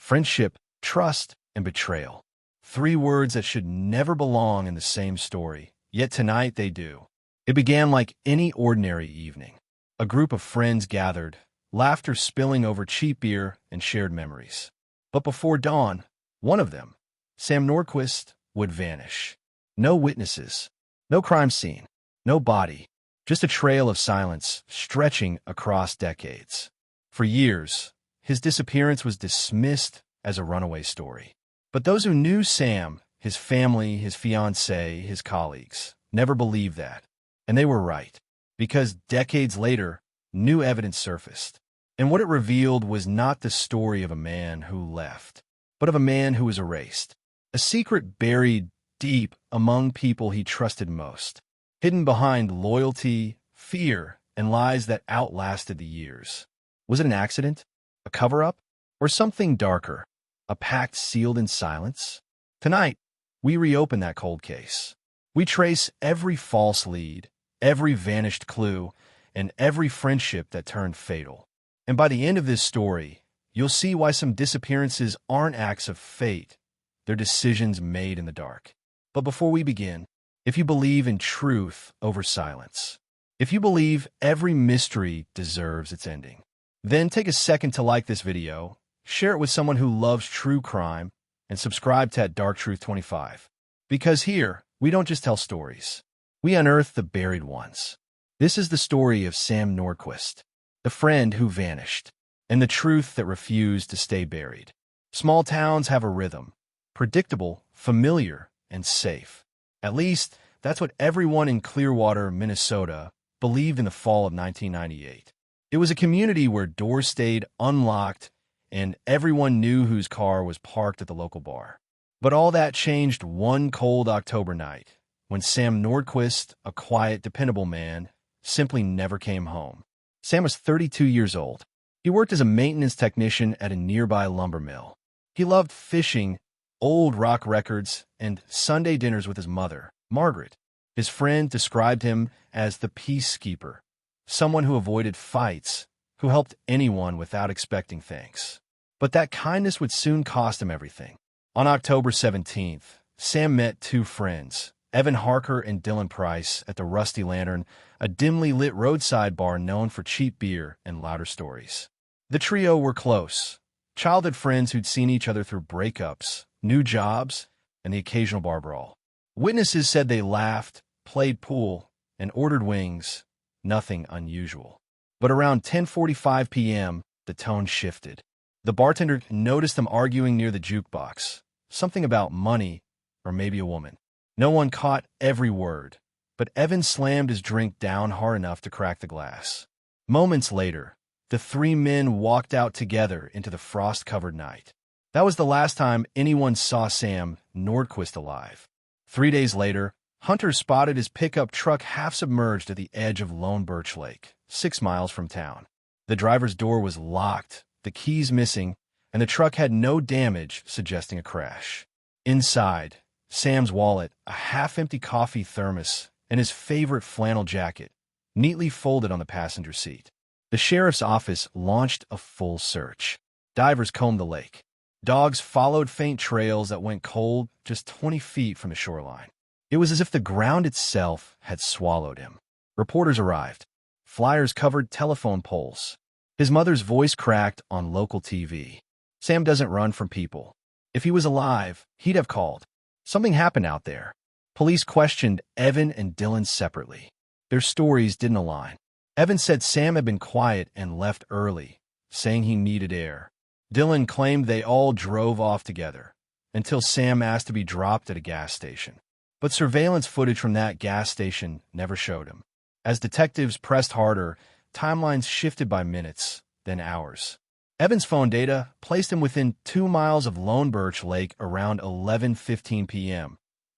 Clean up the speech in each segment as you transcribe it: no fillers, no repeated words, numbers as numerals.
friendship, trust, and betrayal. Three words that should never belong in the same story, yet tonight they do. It began like any ordinary evening. A group of friends gathered, laughter spilling over cheap beer and shared memories. But before dawn, one of them, Sam Nordquist, would vanish. No witnesses, no crime scene, no body, just a trail of silence stretching across decades. For years, his disappearance was dismissed as a runaway story. But those who knew Sam, his family, his fiancée, his colleagues, never believed that. And they were right, because decades later, new evidence surfaced. And what it revealed was not the story of a man who left, but of a man who was erased. A secret buried deep among people he trusted most, hidden behind loyalty, fear, and lies that outlasted the years. Was it an accident? A cover-up? Or something darker? A pact sealed in silence? Tonight, we reopen that cold case. We trace every false lead, every vanished clue, and every friendship that turned fatal. And by the end of this story, you'll see why some disappearances aren't acts of fate. They're decisions made in the dark. But before we begin, if you believe in truth over silence, if you believe every mystery deserves its ending, then take a second to like this video, share it with someone who loves true crime, and subscribe to Dark Truth 25. Because here, we don't just tell stories. We unearth the buried ones. This is the story of Sam Nordquist, the friend who vanished, and the truth that refused to stay buried. Small towns have a rhythm, predictable, familiar, and safe. At least, that's what everyone in Clearwater, Minnesota, believed in the fall of 1998. It was a community where doors stayed unlocked and everyone knew whose car was parked at the local bar. But all that changed one cold October night, when Sam Nordquist, a quiet, dependable man, simply never came home. Sam was 32 years old. He worked as a maintenance technician at a nearby lumber mill. He loved fishing, old rock records, and Sunday dinners with his mother, Margaret. His friend described him as the peacekeeper, someone who avoided fights, who helped anyone without expecting thanks. But that kindness would soon cost him everything. On October 17th, Sam met two friends, Evan Harker and Dylan Price, at the Rusty Lantern, a dimly lit roadside bar known for cheap beer and louder stories. The trio were close, childhood friends who'd seen each other through breakups, new jobs, and the occasional bar brawl. Witnesses said they laughed, played pool, and ordered wings, nothing unusual. But around 10:45 p.m., the tone shifted. The bartender noticed them arguing near the jukebox, something about money or maybe a woman. No one caught every word, but Evan slammed his drink down hard enough to crack the glass. Moments later, the three men walked out together into the frost-covered night. That was the last time anyone saw Sam Nordquist alive. 3 days later, hunters spotted his pickup truck half-submerged at the edge of Lone Birch Lake, 6 miles from town. The driver's door was locked, the keys missing, and the truck had no damage, suggesting a crash. Inside, Sam's wallet, a half-empty coffee thermos, and his favorite flannel jacket, neatly folded on the passenger seat. The sheriff's office launched a full search. Divers combed the lake. Dogs followed faint trails that went cold just 20 feet from the shoreline. It was as if the ground itself had swallowed him. Reporters arrived. Flyers covered telephone poles. His mother's voice cracked on local TV. Sam doesn't run from people. If he was alive, he'd have called. Something happened out there. Police questioned Evan and Dylan separately. Their stories didn't align. Evan said Sam had been quiet and left early, saying he needed air. Dylan claimed they all drove off together, until Sam asked to be dropped at a gas station. But surveillance footage from that gas station never showed him. As detectives pressed harder, timelines shifted by minutes, then hours. Evan's phone data placed him within 2 miles of Lone Birch Lake around 11:15 p.m.,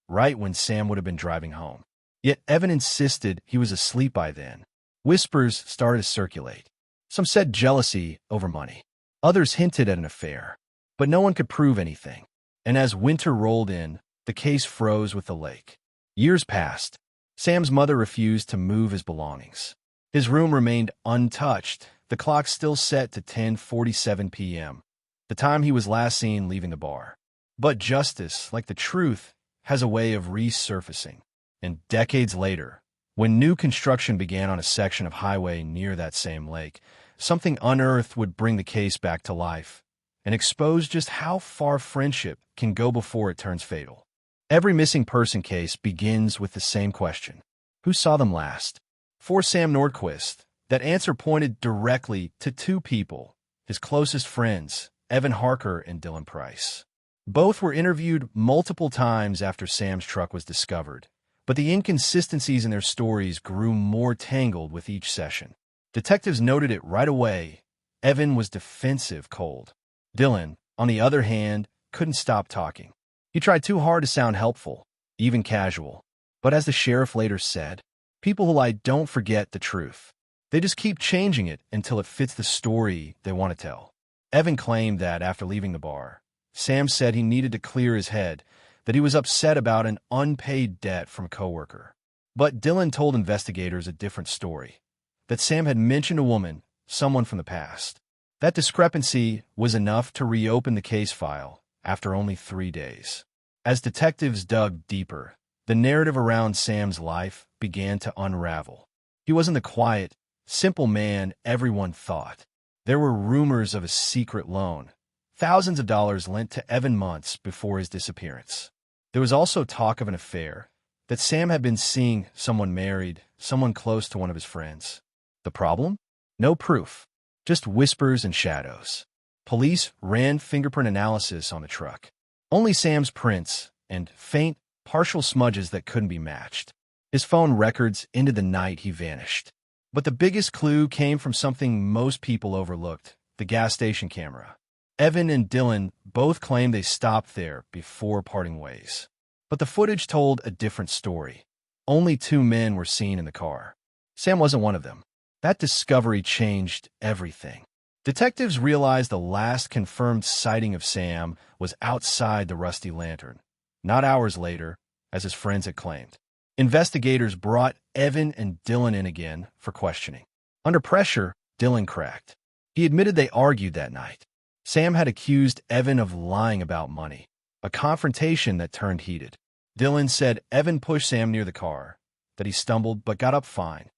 right when Sam would have been driving home. Yet Evan insisted he was asleep by then. Whispers started to circulate. Some said jealousy over money. Others hinted at an affair. But no one could prove anything. And as winter rolled in, the case froze with the lake. Years passed. Sam's mother refused to move his belongings. His room remained untouched, the clock still set to 10:47 p.m. the time he was last seen leaving the bar. But justice, like the truth, has a way of resurfacing. And decades later, when new construction began on a section of highway near that same lake, something unearthed would bring the case back to life and expose just how far friendship can go before it turns fatal. Every missing person case begins with the same question: who saw them last? For Sam Nordquist, that answer pointed directly to two people, his closest friends, Evan Harker and Dylan Price. Both were interviewed multiple times after Sam's truck was discovered, but the inconsistencies in their stories grew more tangled with each session. Detectives noted it right away. Evan was defensive cold. Dylan, on the other hand, couldn't stop talking. He tried too hard to sound helpful, even casual. But as the sheriff later said, people who lie don't forget the truth. They just keep changing it until it fits the story they want to tell. Evan claimed that after leaving the bar, Sam said he needed to clear his head, that he was upset about an unpaid debt from a coworker. But Dylan told investigators a different story, that Sam had mentioned a woman, someone from the past. That discrepancy was enough to reopen the case file after only 3 days. As detectives dug deeper, the narrative around Sam's life began to unravel. He wasn't the quiet, simple man everyone thought. There were rumors of a secret loan, thousands of dollars lent to Evan months before his disappearance. There was also talk of an affair, that Sam had been seeing someone married, someone close to one of his friends. The problem? No proof, just whispers and shadows. Police ran fingerprint analysis on the truck. Only Sam's prints and faint, partial smudges that couldn't be matched. His phone records into the night he vanished. But the biggest clue came from something most people overlooked: the gas station camera. Evan and Dylan both claimed they stopped there before parting ways. But the footage told a different story. Only 2 men were seen in the car. Sam wasn't one of them. That discovery changed everything. Detectives realized the last confirmed sighting of Sam was outside the Rusty Lantern, not hours later, as his friends had claimed. Investigators brought Evan and Dylan in again for questioning. Under pressure, Dylan cracked. He admitted they argued that night. Sam had accused Evan of lying about money, a confrontation that turned heated. Dylan said Evan pushed Sam near the car, that he stumbled but got up fine.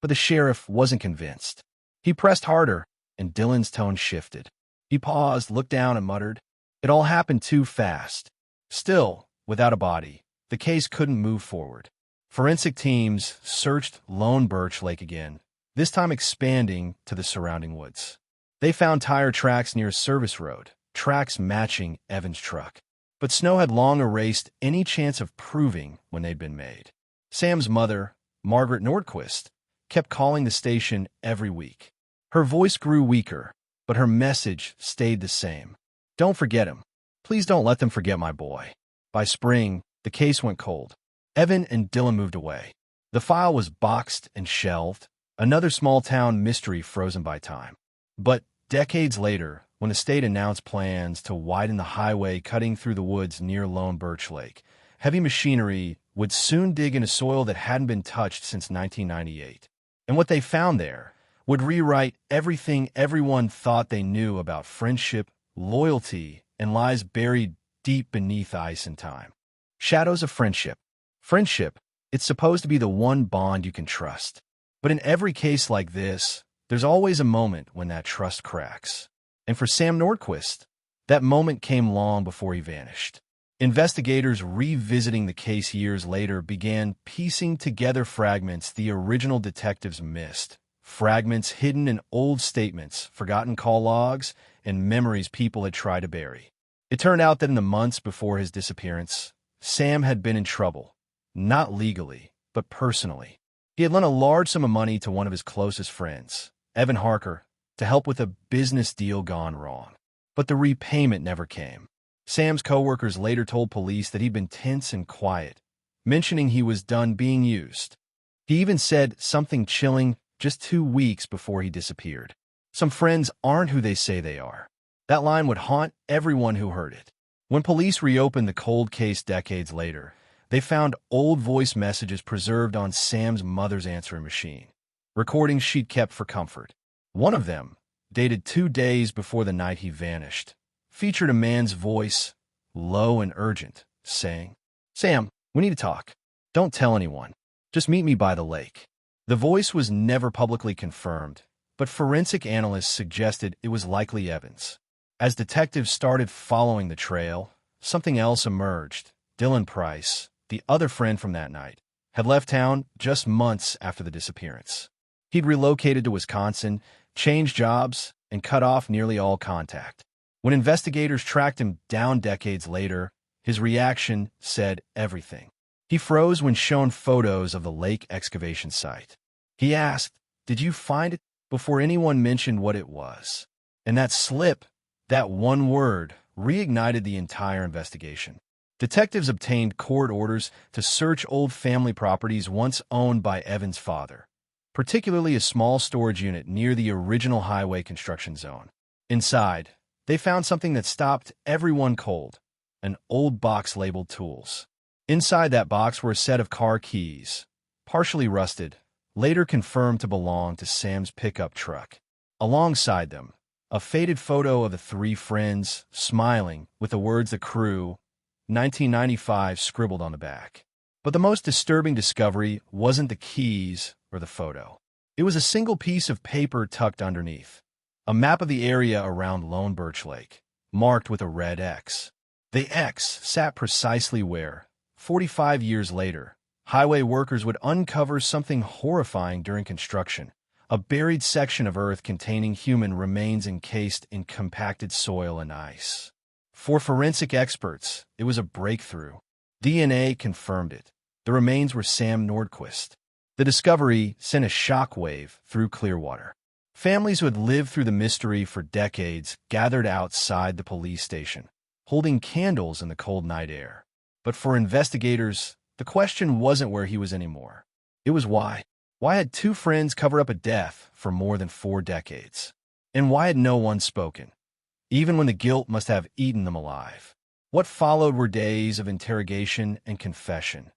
But the sheriff wasn't convinced. He pressed harder, and Dylan's tone shifted. He paused, looked down, and muttered, "It all happened too fast." Still, without a body, the case couldn't move forward. Forensic teams searched Lone Birch Lake again, this time expanding to the surrounding woods. They found tire tracks near a service road, tracks matching Evan's truck. But snow had long erased any chance of proving when they'd been made. Sam's mother, Margaret Nordquist, kept calling the station every week. Her voice grew weaker, but her message stayed the same. "Don't forget him. Please don't let them forget my boy." By spring, the case went cold. Evan and Dylan moved away. The file was boxed and shelved, another small-town mystery frozen by time. But decades later, when the state announced plans to widen the highway cutting through the woods near Lone Birch Lake, heavy machinery would soon dig into soil that hadn't been touched since 1998. And what they found there would rewrite everything everyone thought they knew about friendship, loyalty, and lies buried deep beneath ice and time. Shadows of friendship. Friendship, it's supposed to be the one bond you can trust. But in every case like this, there's always a moment when that trust cracks. And for Sam Nordquist, that moment came long before he vanished. Investigators revisiting the case years later began piecing together fragments the original detectives missed, fragments hidden in old statements, forgotten call logs, and memories people had tried to bury. It turned out that in the months before his disappearance, Sam had been in trouble, not legally, but personally. He had lent a large sum of money to one of his closest friends, Evan Harker, to help with a business deal gone wrong. But the repayment never came. Sam's coworkers later told police that he'd been tense and quiet, mentioning he was done being used. He even said something chilling just 2 weeks before he disappeared. "Some friends aren't who they say they are." That line would haunt everyone who heard it. When police reopened the cold case decades later, they found old voice messages preserved on Sam's mother's answering machine, recordings she'd kept for comfort. One of them, dated 2 days before the night he vanished, featured a man's voice, low and urgent, saying, "Sam, we need to talk. Don't tell anyone. Just meet me by the lake." The voice was never publicly confirmed, but forensic analysts suggested it was likely Evans. As detectives started following the trail, something else emerged. Dylan Price, the other friend from that night, had left town just months after the disappearance. He'd relocated to Wisconsin, changed jobs, and cut off nearly all contact. When investigators tracked him down decades later, his reaction said everything. He froze when shown photos of the lake excavation site. He asked, "Did you find it?" before anyone mentioned what it was. And that slip, that one word, reignited the entire investigation. Detectives obtained court orders to search old family properties once owned by Evan's father, particularly a small storage unit near the original highway construction zone. Inside, they found something that stopped everyone cold: an old box labeled tools. Inside that box were a set of car keys, partially rusted, later confirmed to belong to Sam's pickup truck. Alongside them, a faded photo of the three friends, smiling, with the words "The Crew, 1995" scribbled on the back. But the most disturbing discovery wasn't the keys or the photo. It was a single piece of paper tucked underneath. A map of the area around Lone Birch Lake, marked with a red X. The X sat precisely where, 45 years later, highway workers would uncover something horrifying during construction: a buried section of earth containing human remains encased in compacted soil and ice. For forensic experts, it was a breakthrough. DNA confirmed it. The remains were Sam Nordquist. The discovery sent a shockwave through Clearwater. Families who had lived through the mystery for decades gathered outside the police station, holding candles in the cold night air. But for investigators, the question wasn't where he was anymore. It was why. Why had two friends covered up a death for more than 4 decades? And why had no one spoken, even when the guilt must have eaten them alive? What followed were days of interrogation and confession,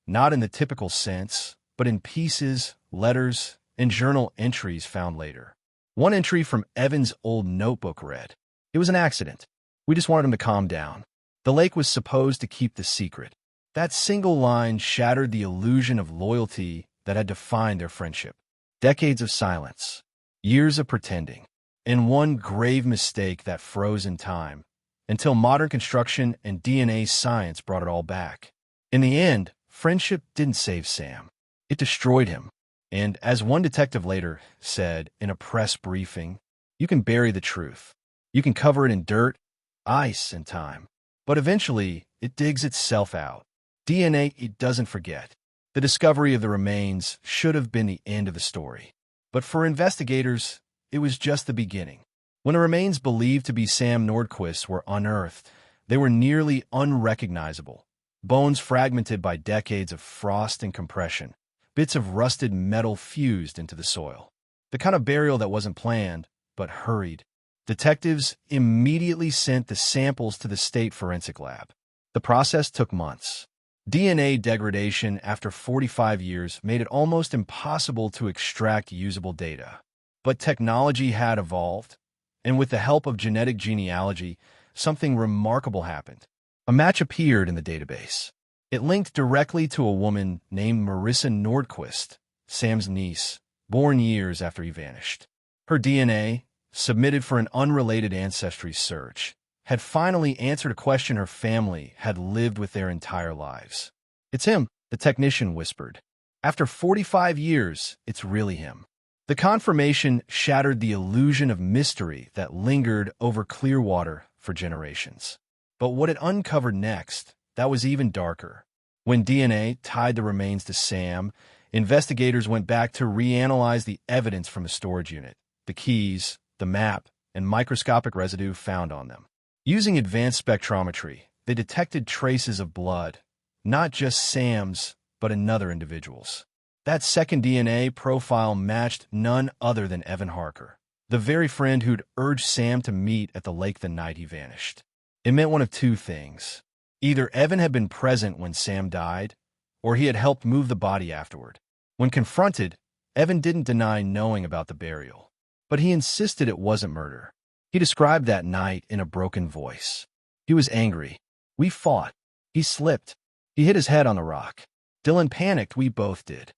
not in the typical sense, but in pieces, letters, and journal entries found later. One entry from Evan's old notebook read, "It was an accident. We just wanted him to calm down. The lake was supposed to keep the secret." That single line shattered the illusion of loyalty that had defined their friendship. Decades of silence, years of pretending, and one grave mistake that froze in time, until modern construction and DNA science brought it all back. In the end, friendship didn't save Sam. It destroyed him. And as one detective later said in a press briefing, "You can bury the truth. You can cover it in dirt, ice, and time. But eventually, it digs itself out. DNA, it doesn't forget." The discovery of the remains should have been the end of the story. But for investigators, it was just the beginning. When the remains believed to be Sam Nordquist were unearthed, they were nearly unrecognizable. Bones fragmented by decades of frost and compression, bits of rusted metal fused into the soil. The kind of burial that wasn't planned, but hurried. Detectives immediately sent the samples to the state forensic lab. The process took months. DNA degradation after 45 years made it almost impossible to extract usable data. But technology had evolved, and with the help of genetic genealogy, something remarkable happened. A match appeared in the database. It linked directly to a woman named Marissa Nordquist, Sam's niece, born years after he vanished. Her DNA, submitted for an unrelated ancestry search, had finally answered a question her family had lived with their entire lives. "It's him," the technician whispered. "After 45 years, it's really him." The confirmation shattered the illusion of mystery that lingered over Clearwater for generations. But what it uncovered next, that was even darker. When DNA tied the remains to Sam, investigators went back to reanalyze the evidence from the storage unit, the keys, the map, and microscopic residue found on them. Using advanced spectrometry, they detected traces of blood, not just Sam's, but another individual's. That second DNA profile matched none other than Evan Harker, the very friend who'd urged Sam to meet at the lake the night he vanished. It meant one of two things. Either Evan had been present when Sam died, or he had helped move the body afterward. When confronted, Evan didn't deny knowing about the burial, but he insisted it wasn't murder. He described that night in a broken voice. He was angry. We fought. He slipped. He hit his head on the rock. Dylan panicked, we both did.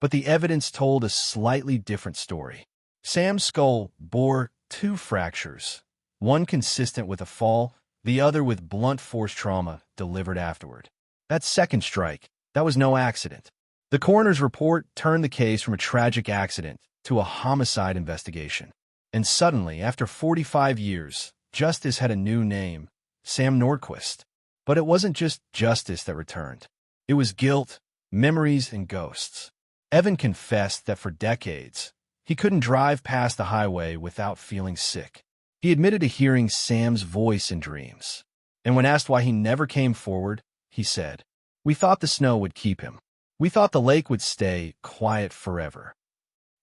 But the evidence told a slightly different story. Sam's skull bore 2 fractures, one consistent with a fall, the other with blunt force trauma delivered afterward. That second strike, that was no accident. The coroner's report turned the case from a tragic accident to a homicide investigation. And suddenly, after 45 years, justice had a new name, Sam Nordquist. But it wasn't just justice that returned. It was guilt, memories, and ghosts. Evan confessed that for decades, he couldn't drive past the highway without feeling sick. He admitted to hearing Sam's voice in dreams. And when asked why he never came forward, he said, "We thought the snow would keep him. We thought the lake would stay quiet forever."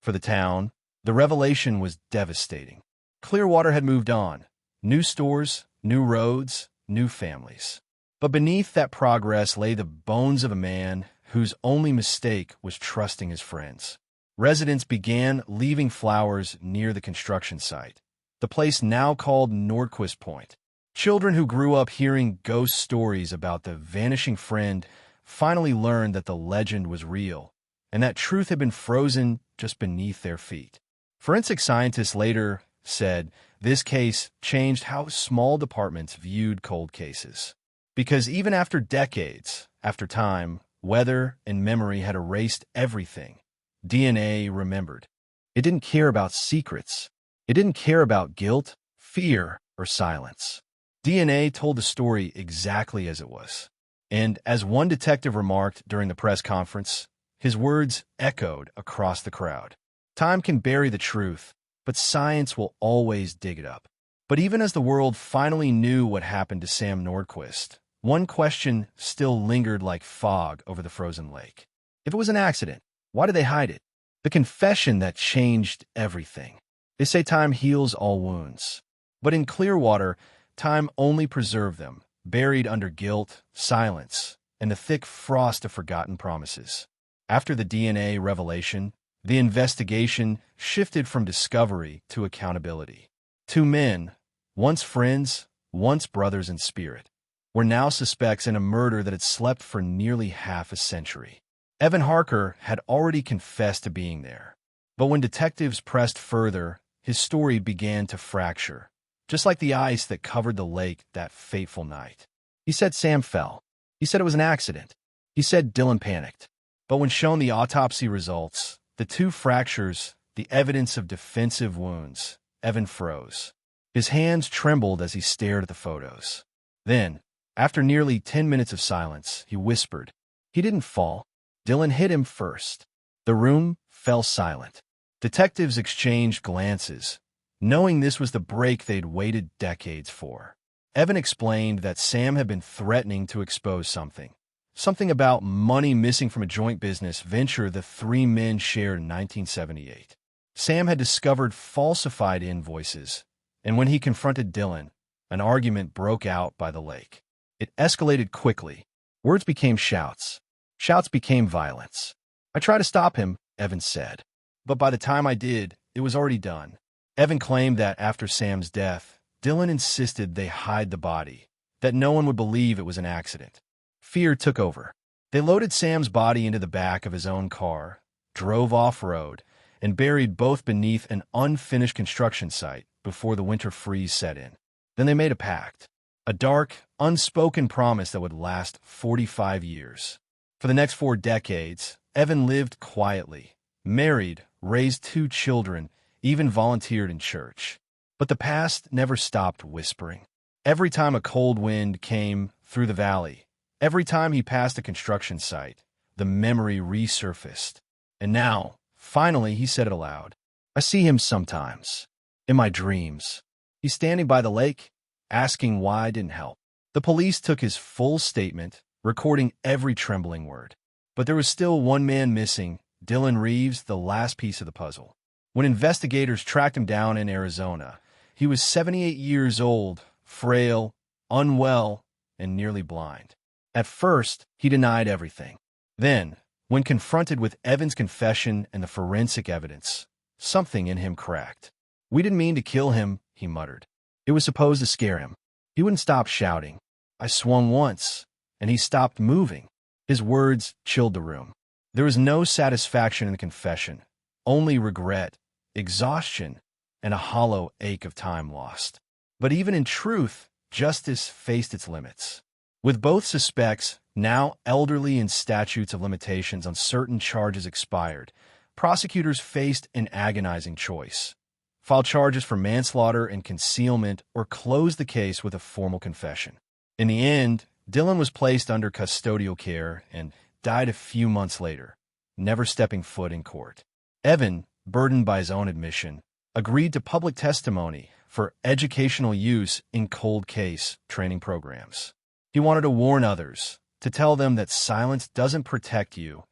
For the town, the revelation was devastating. Clearwater had moved on. New stores, new roads, new families. But beneath that progress lay the bones of a man whose only mistake was trusting his friends. Residents began leaving flowers near the construction site, the place now called Nordquist Point. Children who grew up hearing ghost stories about the vanishing friend finally learned that the legend was real, and that truth had been frozen just beneath their feet. Forensic scientists later said this case changed how small departments viewed cold cases. Because even after decades, after time, weather and memory had erased everything, DNA remembered. It didn't care about secrets. It didn't care about guilt, fear, or silence. DNA told the story exactly as it was. And as one detective remarked during the press conference, his words echoed across the crowd. Time can bury the truth, but science will always dig it up. But even as the world finally knew what happened to Sam Nordquist, one question still lingered like fog over the frozen lake. If it was an accident, why did they hide it? The confession that changed everything. They say time heals all wounds. But in Clearwater, time only preserved them, buried under guilt, silence, and the thick frost of forgotten promises. After the DNA revelation, the investigation shifted from discovery to accountability. 2 men, once friends, once brothers in spirit, were now suspects in a murder that had slept for nearly half a century. Evan Harker had already confessed to being there. But when detectives pressed further, his story began to fracture, just like the ice that covered the lake that fateful night. He said Sam fell. He said it was an accident. He said Dylan panicked. But when shown the autopsy results, the 2 fractures, the evidence of defensive wounds, Evan froze. His hands trembled as he stared at the photos. Then, after nearly 10 minutes of silence, he whispered, "He didn't fall. Dylan hit him first." The room fell silent. Detectives exchanged glances, knowing this was the break they'd waited decades for. Evan explained that Sam had been threatening to expose something about money missing from a joint business venture the 3 men shared in 1978. Sam had discovered falsified invoices, and when he confronted Dylan, an argument broke out by the lake. It escalated quickly. Words became shouts. Shouts became violence. "I tried to stop him," Evan said. "But by the time I did, it was already done." Evan claimed that after Sam's death, Dylan insisted they hide the body, that no one would believe it was an accident. Fear took over. They loaded Sam's body into the back of his own car, drove off-road, and buried both beneath an unfinished construction site before the winter freeze set in. Then they made a pact, a dark, unspoken promise that would last 45 years. For the next 4 decades, Evan lived quietly, married, raised 2 children, even volunteered in church. But the past never stopped whispering. Every time a cold wind came through the valley, every time he passed a construction site, the memory resurfaced. And now, finally, he said it aloud. "I see him sometimes, in my dreams. He's standing by the lake, asking why I didn't help." The police took his full statement, recording every trembling word. But there was still one man missing, Dylan Reeves, the last piece of the puzzle. When investigators tracked him down in Arizona, he was 78 years old, frail, unwell, and nearly blind. At first, he denied everything. Then, when confronted with Evan's confession and the forensic evidence, something in him cracked. "We didn't mean to kill him," he muttered. It was supposed to scare him. He wouldn't stop shouting. I swung once, and he stopped moving. His words chilled the room. There was no satisfaction in the confession, only regret, exhaustion, and a hollow ache of time lost. But even in truth, justice faced its limits. With both suspects, now elderly and statutes of limitations on certain charges expired, prosecutors faced an agonizing choice: file charges for manslaughter and concealment, or close the case with a formal confession. In the end, Dylan was placed under custodial care and died a few months later, never stepping foot in court. Evan, burdened by his own admission, agreed to public testimony for educational use in cold case training programs. He wanted to warn others, to tell them that silence doesn't protect you,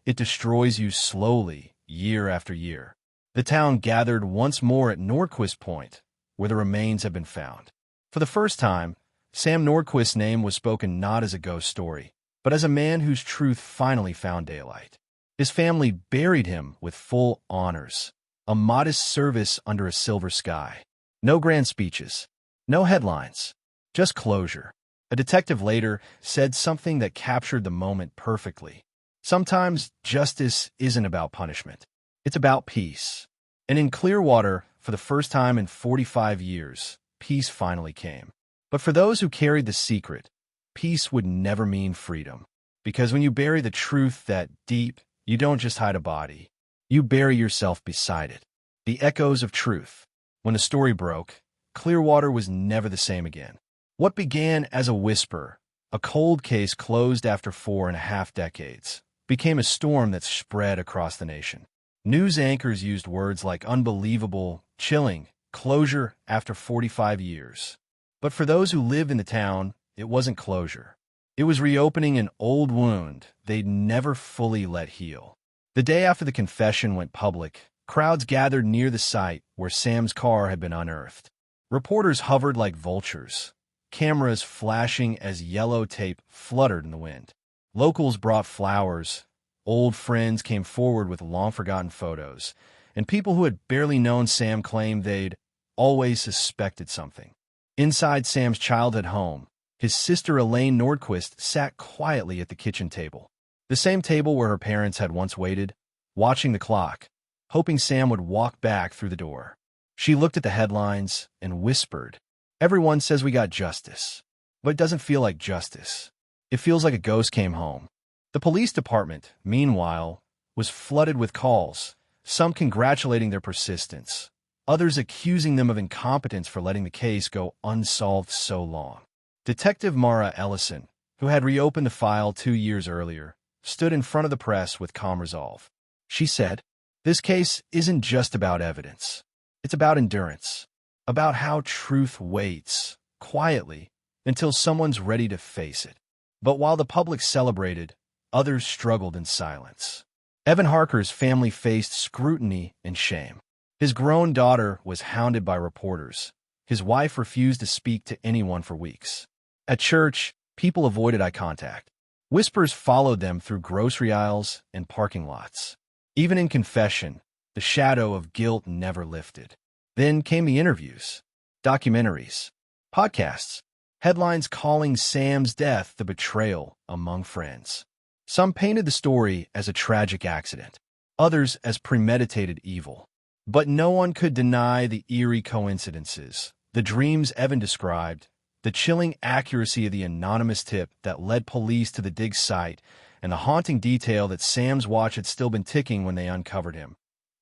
it destroys you slowly, year after year. The town gathered once more at Nordquist Point, where the remains had been found. For the first time, Sam Nordquist's name was spoken not as a ghost story, but as a man whose truth finally found daylight. His family buried him with full honors, a modest service under a silver sky. No grand speeches, no headlines, just closure. A detective later said something that captured the moment perfectly. Sometimes justice isn't about punishment. It's about peace. And in Clearwater, for the first time in 45 years, peace finally came. But for those who carried the secret, peace would never mean freedom. Because when you bury the truth that deep, you don't just hide a body. You bury yourself beside it. The echoes of truth. When the story broke, Clearwater was never the same again. What began as a whisper, a cold case closed after 4.5 decades, became a storm that spread across the nation. News anchors used words like unbelievable, chilling, closure after 45 years. But for those who lived in the town, it wasn't closure. It was reopening an old wound they'd never fully let heal. The day after the confession went public, crowds gathered near the site where Sam's car had been unearthed. Reporters hovered like vultures, cameras flashing as yellow tape fluttered in the wind. Locals brought flowers, old friends came forward with long-forgotten photos, and people who had barely known Sam claimed they'd always suspected something. Inside Sam's childhood home, his sister Elaine Nordquist sat quietly at the kitchen table, the same table where her parents had once waited, watching the clock, hoping Sam would walk back through the door. She looked at the headlines and whispered, "Everyone says we got justice, but it doesn't feel like justice. It feels like a ghost came home." The police department, meanwhile, was flooded with calls, some congratulating their persistence, others accusing them of incompetence for letting the case go unsolved so long. Detective Mara Ellison, who had reopened the file 2 years earlier, stood in front of the press with calm resolve. She said, "This case isn't just about evidence. It's about endurance, about how truth waits, quietly, until someone's ready to face it." But while the public celebrated, others struggled in silence. Evan Harker's family faced scrutiny and shame. His grown daughter was hounded by reporters. His wife refused to speak to anyone for weeks. At church, people avoided eye contact. Whispers followed them through grocery aisles and parking lots. Even in confession, the shadow of guilt never lifted. Then came the interviews, documentaries, podcasts, headlines calling Sam's death the betrayal among friends. Some painted the story as a tragic accident, others as premeditated evil. But no one could deny the eerie coincidences, the dreams Evan described, the chilling accuracy of the anonymous tip that led police to the dig site, and the haunting detail that Sam's watch had still been ticking when they uncovered him.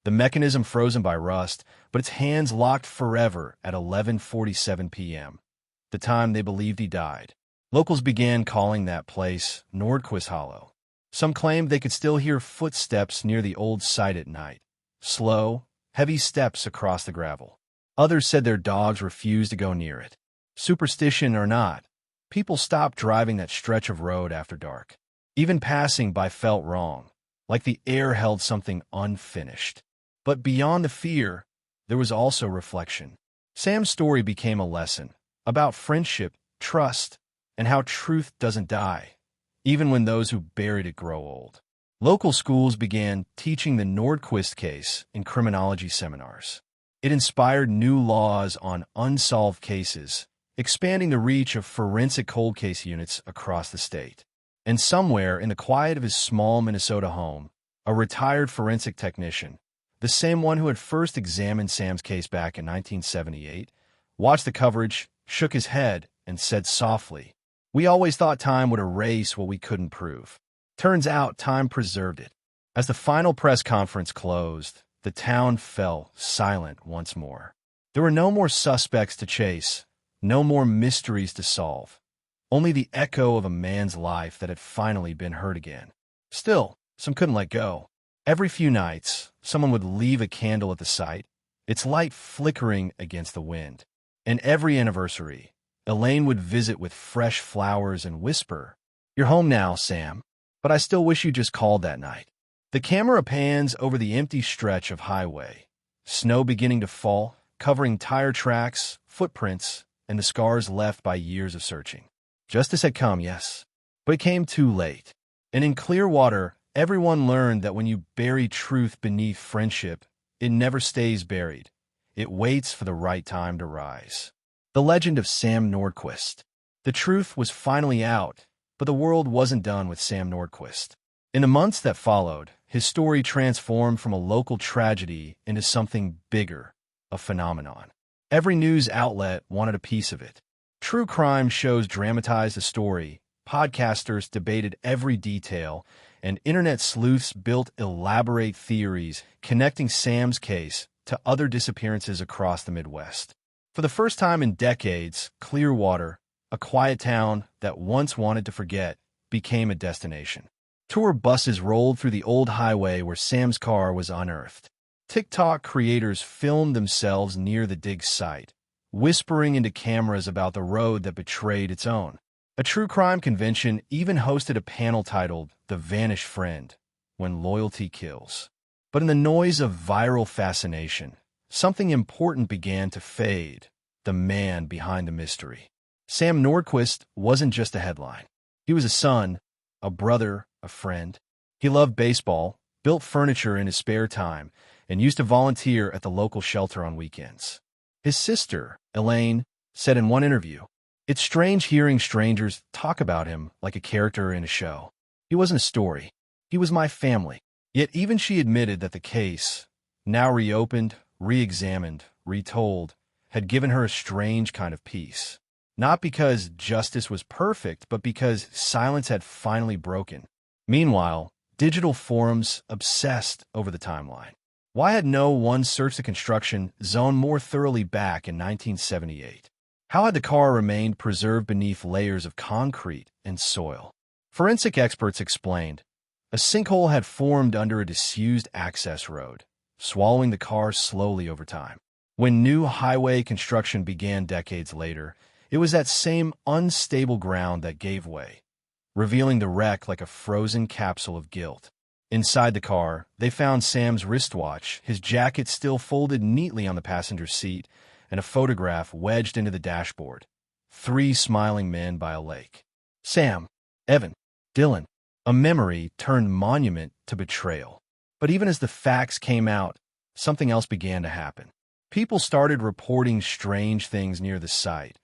The mechanism frozen by rust, but its hands locked forever at 11:47 p.m., the time they believed he died. Locals began calling that place Nordquist Hollow. Some claimed they could still hear footsteps near the old site at night, slow, heavy steps across the gravel. Others said their dogs refused to go near it. Superstition or not, people stopped driving that stretch of road after dark. Even passing by felt wrong, like the air held something unfinished. But beyond the fear, there was also reflection. Sam's story became a lesson about friendship, trust, and how truth doesn't die, even when those who buried it grow old. Local schools began teaching the Nordquist case in criminology seminars. It inspired new laws on unsolved cases, expanding the reach of forensic cold case units across the state. And somewhere in the quiet of his small Minnesota home, a retired forensic technician, the same one who had first examined Sam's case back in 1978, watched the coverage, shook his head, and said softly, "We always thought time would erase what we couldn't prove. Turns out time preserved it." As the final press conference closed, the town fell silent once more. There were no more suspects to chase, no more mysteries to solve, only the echo of a man's life that had finally been heard again. Still, some couldn't let go. Every few nights, someone would leave a candle at the site, its light flickering against the wind. And every anniversary, Elaine would visit with fresh flowers and whisper, "You're home now, Sam, but I still wish you just called that night." The camera pans over the empty stretch of highway, snow beginning to fall, covering tire tracks, footprints, and the scars left by years of searching. Justice had come, yes, but it came too late. And in Clearwater, everyone learned that when you bury truth beneath friendship, it never stays buried. It waits for the right time to rise. The legend of Sam Nordquist. The truth was finally out, but the world wasn't done with Sam Nordquist. In the months that followed, his story transformed from a local tragedy into something bigger, a phenomenon. Every news outlet wanted a piece of it. True crime shows dramatized the story, podcasters debated every detail, and internet sleuths built elaborate theories connecting Sam's case to other disappearances across the Midwest. For the first time in decades, Clearwater, a quiet town that once wanted to forget, became a destination. Tour buses rolled through the old highway where Sam's car was unearthed. TikTok creators filmed themselves near the dig site, whispering into cameras about the road that betrayed its own. A true crime convention even hosted a panel titled "The Vanished Friend: When Loyalty Kills." But in the noise of viral fascination, something important began to fade: the man behind the mystery. Sam Nordquist wasn't just a headline. He was a son, a brother, a friend. He loved baseball, built furniture in his spare time, and used to volunteer at the local shelter on weekends. His sister, Elaine, said in one interview, "It's strange hearing strangers talk about him like a character in a show. He wasn't a story. He was my family." Yet even she admitted that the case, now reopened, re-examined, retold, had given her a strange kind of peace. Not because justice was perfect, but because silence had finally broken. Meanwhile, digital forums obsessed over the timeline. Why had no one searched the construction zone more thoroughly back in 1978? How had the car remained preserved beneath layers of concrete and soil? Forensic experts explained, a sinkhole had formed under a disused access road, swallowing the car slowly over time. When new highway construction began decades later, it was that same unstable ground that gave way, revealing the wreck like a frozen capsule of guilt. Inside the car, they found Sam's wristwatch, his jacket still folded neatly on the passenger seat, and a photograph wedged into the dashboard. 3 smiling men by a lake. Sam, Evan, Dylan. A memory turned monument to betrayal. But even as the facts came out, something else began to happen. People started reporting strange things near the site,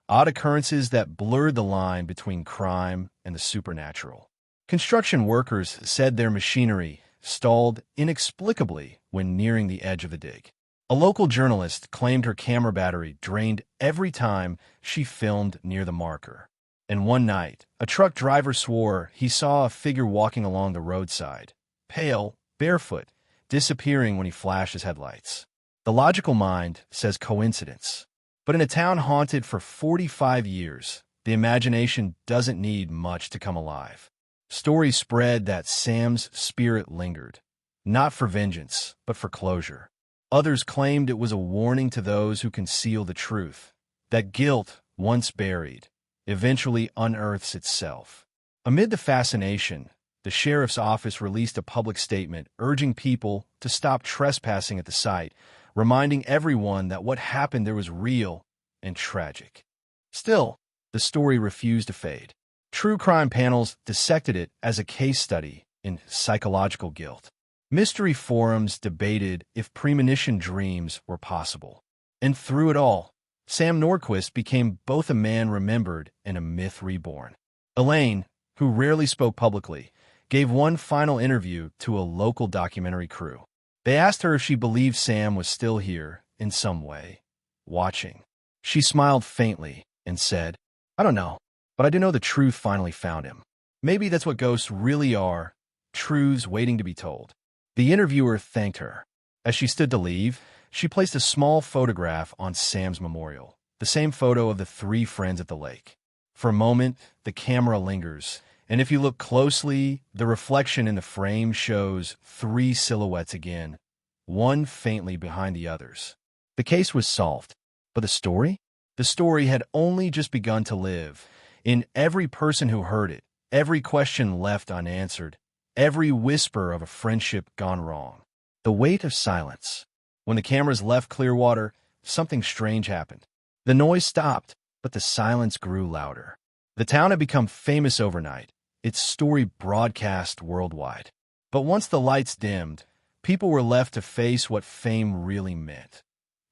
odd occurrences that blurred the line between crime and the supernatural. Construction workers said their machinery stalled inexplicably when nearing the edge of the dig. A local journalist claimed her camera battery drained every time she filmed near the marker. And one night, a truck driver swore he saw a figure walking along the roadside, pale, barefoot, disappearing when he flashed his headlights. The logical mind says coincidence. But in a town haunted for 45 years, the imagination doesn't need much to come alive. Stories spread that Sam's spirit lingered, not for vengeance, but for closure. Others claimed it was a warning to those who conceal the truth, that guilt, once buried, eventually unearths itself. Amid the fascination, the sheriff's office released a public statement urging people to stop trespassing at the site, reminding everyone that what happened there was real and tragic. Still, the story refused to fade. True crime panels dissected it as a case study in psychological guilt. Mystery forums debated if premonition dreams were possible. And through it all, Sam Nordquist became both a man remembered and a myth reborn. Elaine, who rarely spoke publicly, gave one final interview to a local documentary crew. They asked her if she believed Sam was still here, in some way, watching. She smiled faintly and said, "I don't know, but I do know the truth finally found him. Maybe that's what ghosts really are, truths waiting to be told." The interviewer thanked her. As she stood to leave, she placed a small photograph on Sam's memorial, the same photo of the three friends at the lake. For a moment, the camera lingers, and if you look closely, the reflection in the frame shows three silhouettes again, one faintly behind the others. The case was solved, but the story? The story had only just begun to live. In every person who heard it, every question left unanswered, every whisper of a friendship gone wrong. The weight of silence. When the cameras left Clearwater, something strange happened. The noise stopped, but the silence grew louder. The town had become famous overnight, its story broadcast worldwide. But once the lights dimmed, people were left to face what fame really meant.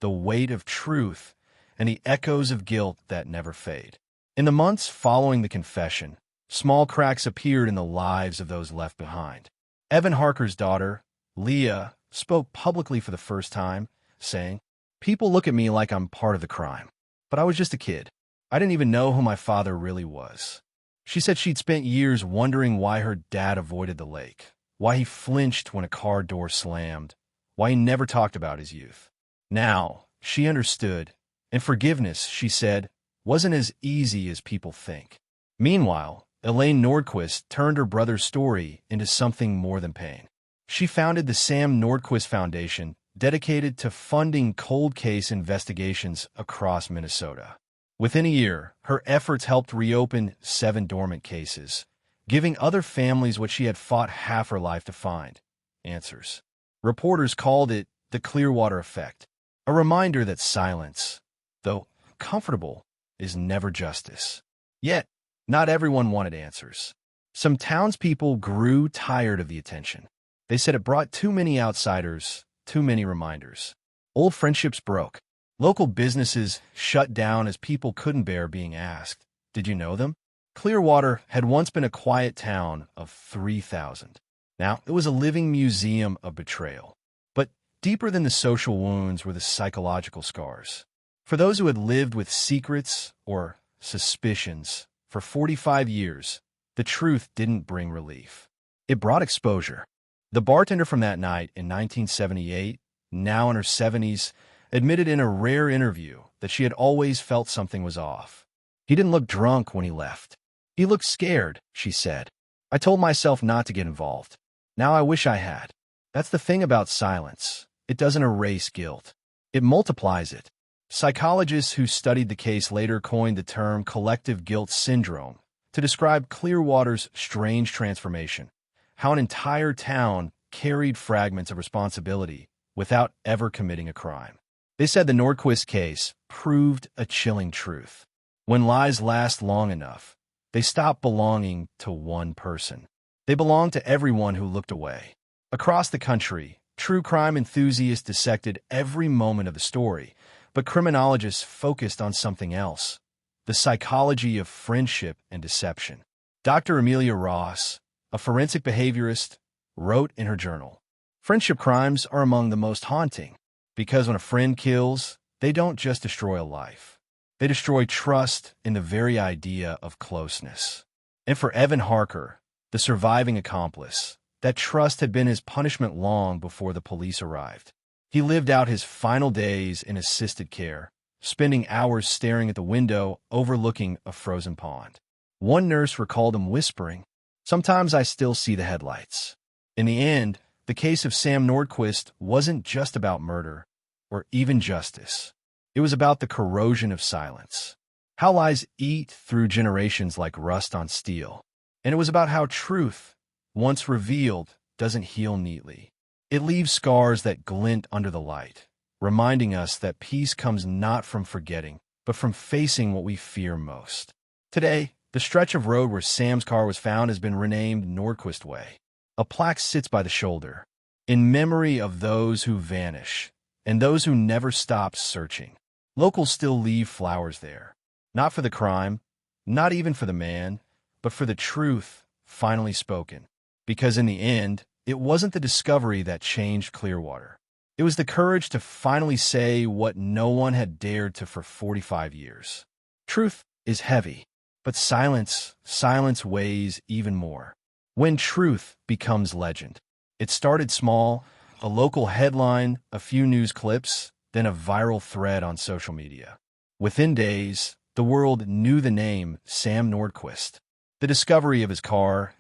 The weight of truth and the echoes of guilt that never fade. In the months following the confession, small cracks appeared in the lives of those left behind. Evan Harker's daughter, Leah, spoke publicly for the first time, saying, "People look at me like I'm part of the crime, but I was just a kid. I didn't even know who my father really was." She said she'd spent years wondering why her dad avoided the lake, why he flinched when a car door slammed, why he never talked about his youth. Now, she understood, and forgiveness, she said, wasn't as easy as people think. Meanwhile, Elaine Nordquist turned her brother's story into something more than pain. She founded the Sam Nordquist Foundation, dedicated to funding cold case investigations across Minnesota. Within a year, her efforts helped reopen 7 dormant cases, giving other families what she had fought half her life to find: answers. Reporters called it the Clearwater Effect, a reminder that silence, though comfortable, is never justice. Yet, not everyone wanted answers. Some townspeople grew tired of the attention. They said it brought too many outsiders, too many reminders. Old friendships broke. Local businesses shut down as people couldn't bear being asked, "Did you know them?" Clearwater had once been a quiet town of 3,000. Now it was a living museum of betrayal. But deeper than the social wounds were the psychological scars. For those who had lived with secrets or suspicions for 45 years, the truth didn't bring relief. It brought exposure. The bartender from that night in 1978, now in her 70s, admitted in a rare interview that she had always felt something was off. "He didn't look drunk when he left. He looked scared," she said. "I told myself not to get involved. Now I wish I had." That's the thing about silence. It doesn't erase guilt. It multiplies it. Psychologists who studied the case later coined the term collective guilt syndrome to describe Clearwater's strange transformation, how an entire town carried fragments of responsibility without ever committing a crime. They said the Nordquist case proved a chilling truth. When lies last long enough, they stop belonging to one person. They belong to everyone who looked away. Across the country, true crime enthusiasts dissected every moment of the story, but criminologists focused on something else: the psychology of friendship and deception. Dr. Amelia Ross, a forensic behaviorist, wrote in her journal, "Friendship crimes are among the most haunting, because when a friend kills, they don't just destroy a life. They destroy trust in the very idea of closeness." And for Evan Harker, the surviving accomplice, that trust had been his punishment long before the police arrived. He lived out his final days in assisted care, spending hours staring at the window overlooking a frozen pond. One nurse recalled him whispering, "Sometimes I still see the headlights." In the end, the case of Sam Nordquist wasn't just about murder, or even justice. It was about the corrosion of silence, how lies eat through generations like rust on steel. And it was about how truth, once revealed, doesn't heal neatly. It leaves scars that glint under the light, reminding us that peace comes not from forgetting, but from facing what we fear most. Today, the stretch of road where Sam's car was found has been renamed Nordquist Way. A plaque sits by the shoulder. in memory of those who vanish and those who never stopped searching. Locals still leave flowers there, not for the crime, not even for the man, but for the truth finally spoken. Because in the end, it wasn't the discovery that changed Clearwater. It was the courage to finally say what no one had dared to for 45 years. Truth is heavy, but silence weighs even more. When truth becomes legend. It started small, a local headline, a few news clips, then a viral thread on social media. Within days, the world knew the name Sam Nordquist. The discovery of his car,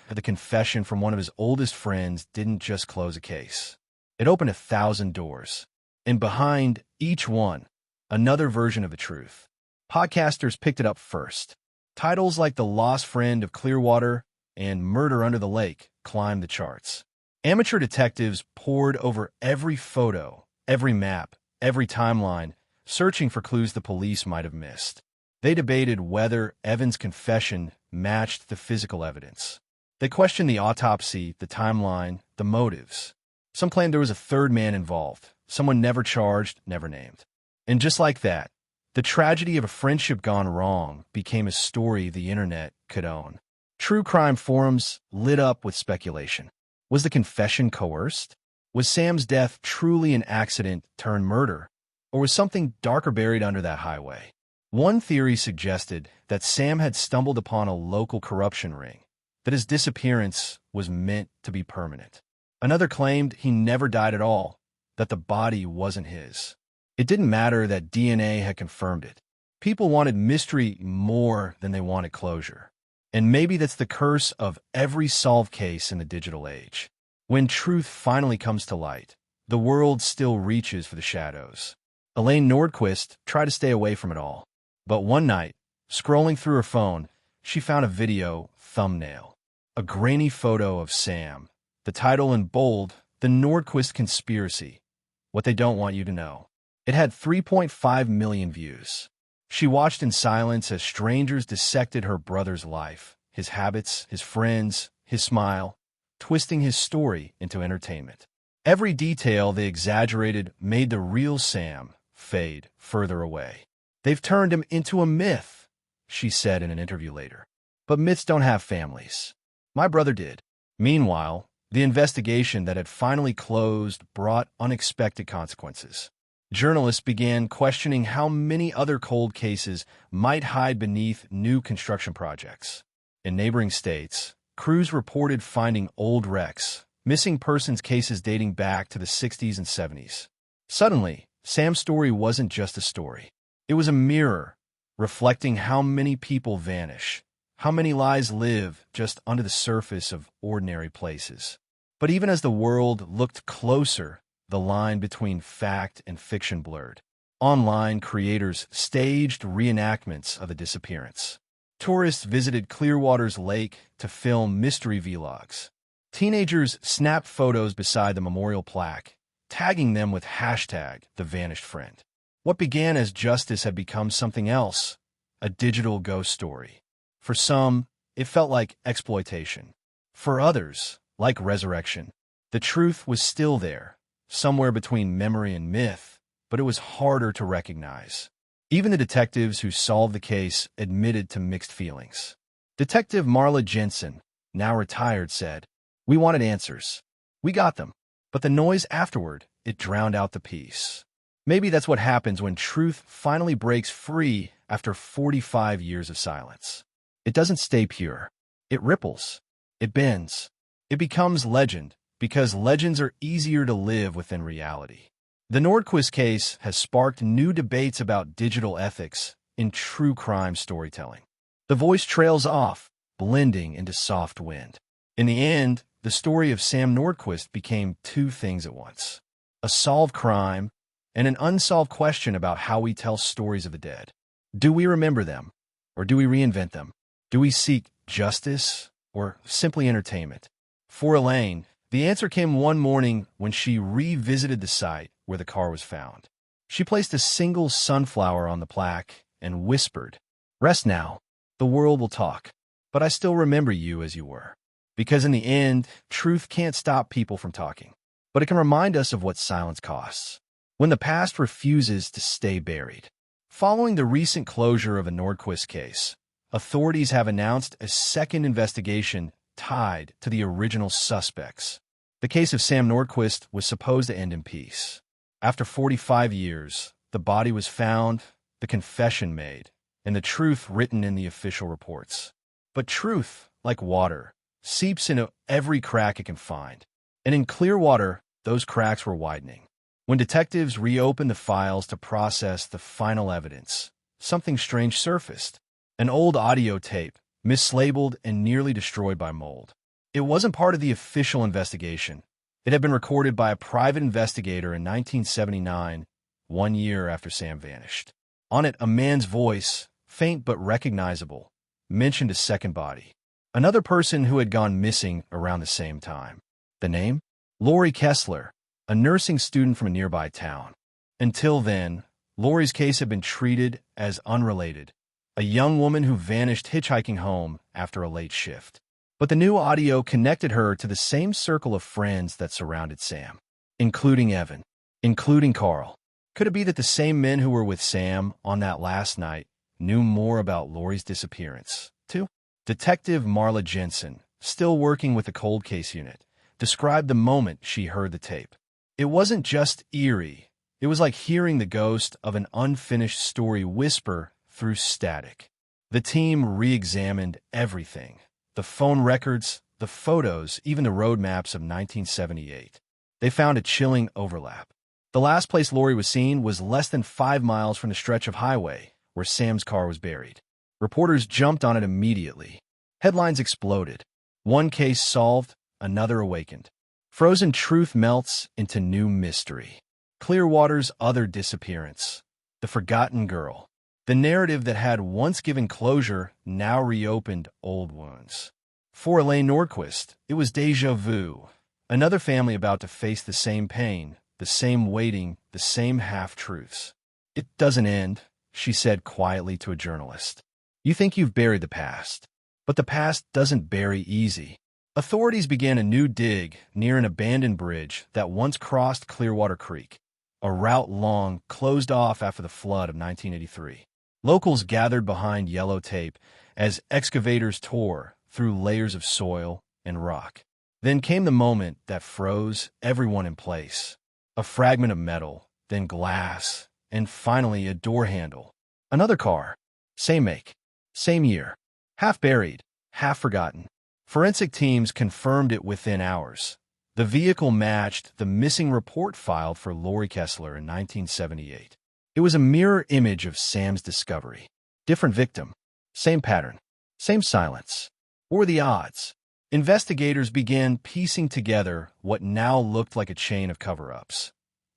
the confession from one of his oldest friends didn't just close a case. It opened 1,000 doors. And behind each one, another version of the truth. Podcasters picked it up first. Titles like The Lost Friend of Clearwater and Murder Under the Lake climbed the charts. Amateur detectives pored over every photo, every map, every timeline, searching for clues the police might have missed. They debated whether Evan's confession matched the physical evidence. They questioned the autopsy, the timeline, the motives. Some claimed there was a third man involved, someone never charged, never named. And just like that, the tragedy of a friendship gone wrong became a story the internet could own. True crime forums lit up with speculation. Was the confession coerced? Was Sam's death truly an accident turned murder? Or was something darker buried under that highway? One theory suggested that Sam had stumbled upon a local corruption ring, that his disappearance was meant to be permanent. Another claimed he never died at all, that the body wasn't his. It didn't matter that DNA had confirmed it. People wanted mystery more than they wanted closure. And maybe that's the curse of every solved case in the digital age. When truth finally comes to light, the world still reaches for the shadows. Elaine Nordquist tried to stay away from it all. But one night, scrolling through her phone, she found a video thumbnail. A grainy photo of Sam. The title in bold, The Nordquist Conspiracy. What they don't want you to know. It had 3.5 million views. She watched in silence as strangers dissected her brother's life, his habits, his friends, his smile, twisting his story into entertainment. Every detail they exaggerated made the real Sam fade further away. They've turned him into a myth, she said in an interview later. But myths don't have families. My brother did. Meanwhile, the investigation that had finally closed brought unexpected consequences. Journalists began questioning how many other cold cases might hide beneath new construction projects. In neighboring states, crews reported finding old wrecks, missing persons cases dating back to the 60s and 70s. Suddenly, Sam's story wasn't just a story. It was a mirror, reflecting how many people vanish, how many lies live just under the surface of ordinary places. But even as the world looked closer, the line between fact and fiction blurred. Online creators staged reenactments of the disappearance. Tourists visited Clearwater's lake to film mystery vlogs. Teenagers snapped photos beside the memorial plaque, tagging them with #TheVanishedFriend. What began as justice had become something else, a digital ghost story. For some, it felt like exploitation. For others, like resurrection. The truth was still there, somewhere between memory and myth, but it was harder to recognize. Even the detectives who solved the case admitted to mixed feelings. Detective Marla Jensen, now retired, said, "We wanted answers. We got them. But the noise afterward, it drowned out the peace." Maybe that's what happens when truth finally breaks free after 45 years of silence. It doesn't stay pure. It ripples. It bends. It becomes legend, because legends are easier to live within reality. The Nordquist case has sparked new debates about digital ethics in true crime storytelling. The voice trails off, blending into soft wind. In the end, the story of Sam Nordquist became two things at once: a solved crime and an unsolved question about how we tell stories of the dead. Do we remember them, or do we reinvent them? Do we seek justice, or simply entertainment? For Elaine, the answer came one morning when she revisited the site where the car was found. She placed a single sunflower on the plaque and whispered, "Rest now. The world will talk. But I still remember you as you were." Because in the end, truth can't stop people from talking. but it can remind us of what silence costs. When the past refuses to stay buried. Following the recent closure of a Nordquist case, authorities have announced a second investigation tied to the original suspects. The case of Sam Nordquist was supposed to end in peace. After 45 years, the body was found, the confession made, and the truth written in the official reports. But truth, like water, seeps into every crack it can find. And in Clearwater, those cracks were widening. When detectives reopened the files to process the final evidence, something strange surfaced. An old audio tape, mislabeled and nearly destroyed by mold. It wasn't part of the official investigation. It had been recorded by a private investigator in 1979, 1 year after Sam vanished. On it, a man's voice, faint but recognizable, mentioned a second body. Another person who had gone missing around the same time. The name? Lori Kessler, a nursing student from a nearby town. Until then, Lori's case had been treated as unrelated, a young woman who vanished hitchhiking home after a late shift. But the new audio connected her to the same circle of friends that surrounded Sam, including Evan, including Carl. Could it be that the same men who were with Sam on that last night knew more about Lori's disappearance, too? Detective Marla Jensen, still working with the cold case unit, described the moment she heard the tape. It wasn't just eerie. It was like hearing the ghost of an unfinished story whisper through static. The team re-examined everything. The phone records, the photos, even the road maps of 1978. They found a chilling overlap. The last place Lori was seen was less than 5 miles from the stretch of highway where Sam's car was buried. Reporters jumped on it immediately. Headlines exploded. One case solved, another awakened. Frozen truth melts into new mystery. Clearwater's other disappearance. The forgotten girl. The narrative that had once given closure now reopened old wounds. For Elaine Nordquist, it was déjà vu. Another family about to face the same pain, the same waiting, the same half-truths. "It doesn't end," she said quietly to a journalist. "You think you've buried the past, but the past doesn't bury easy." Authorities began a new dig near an abandoned bridge that once crossed Clearwater Creek, a route long closed off after the flood of 1983. Locals gathered behind yellow tape as excavators tore through layers of soil and rock. Then came the moment that froze everyone in place. A fragment of metal, then glass, and finally a door handle. Another car. Same make, same year. Half buried, half forgotten. Forensic teams confirmed it within hours. The vehicle matched the missing report filed for Lori Kessler in 1978. It was a mirror image of Sam's discovery. Different victim, same pattern, same silence. What were the odds? Investigators began piecing together what now looked like a chain of cover-ups.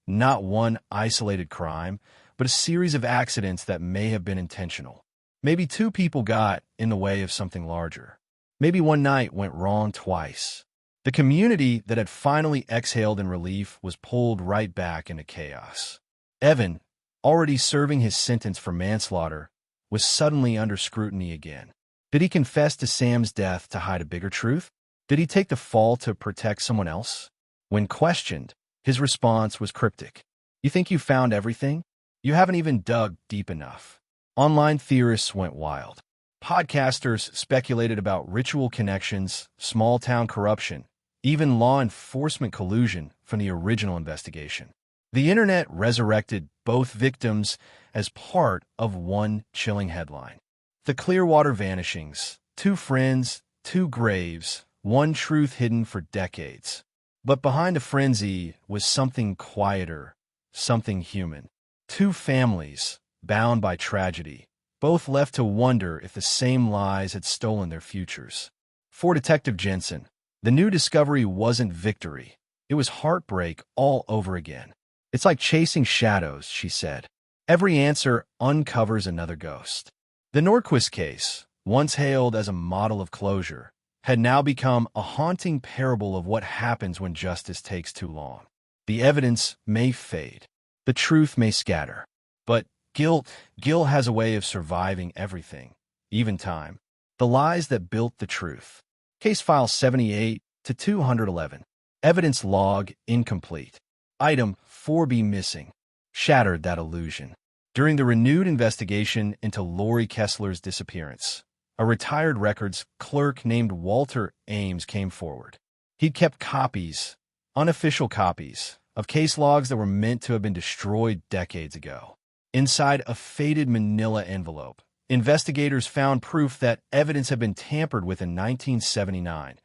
Not one isolated crime, but a series of accidents that may have been intentional. Maybe 2 people got in the way of something larger. Maybe one night went wrong twice. The community that had finally exhaled in relief was pulled right back into chaos. Evan, already serving his sentence for manslaughter, was suddenly under scrutiny again. Did he confess to Sam's death to hide a bigger truth? Did he take the fall to protect someone else? When questioned, his response was cryptic. "You think you found everything? You haven't even dug deep enough." Online theorists went wild. Podcasters speculated about ritual connections, small-town corruption, even law enforcement collusion from the original investigation. The internet resurrected both victims as part of one chilling headline. The Clearwater vanishings, 2 friends, 2 graves, one truth hidden for decades. But behind the frenzy was something quieter, something human. 2 families, bound by tragedy, both left to wonder if the same lies had stolen their futures. For Detective Jensen, the new discovery wasn't victory. It was heartbreak all over again. "It's like chasing shadows," she said. "Every answer uncovers another ghost." The Nordquist case, once hailed as a model of closure, had now become a haunting parable of what happens when justice takes too long. The evidence may fade. The truth may scatter. But guilt has a way of surviving everything, even time. The lies that built the truth. Case file 78 to 211. Evidence log incomplete. Item 4B missing. Shattered that illusion. During the renewed investigation into Lori Kessler's disappearance, a retired records clerk named Walter Ames came forward. He'd kept copies, unofficial copies, of case logs that were meant to have been destroyed decades ago. Inside a faded manila envelope, investigators found proof that evidence had been tampered with in 1979,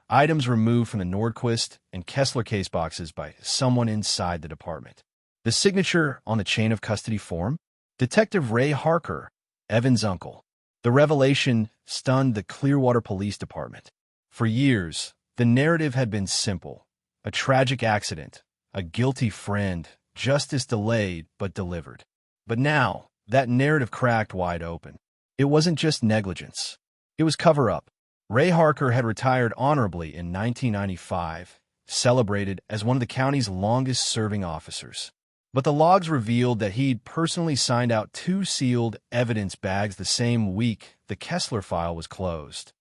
items removed from the Nordquist and Kessler case boxes by someone inside the department. The signature on the chain of custody form? Detective Ray Harker, Evan's uncle. The revelation stunned the Clearwater Police Department. For years, the narrative had been simple. A tragic accident, a guilty friend, justice delayed but delivered. But now, that narrative cracked wide open. It wasn't just negligence. It was cover-up. Ray Harker had retired honorably in 1995, celebrated as one of the county's longest-serving officers. But the logs revealed that he'd personally signed out 2 sealed evidence bags the same week the Kessler file was closed.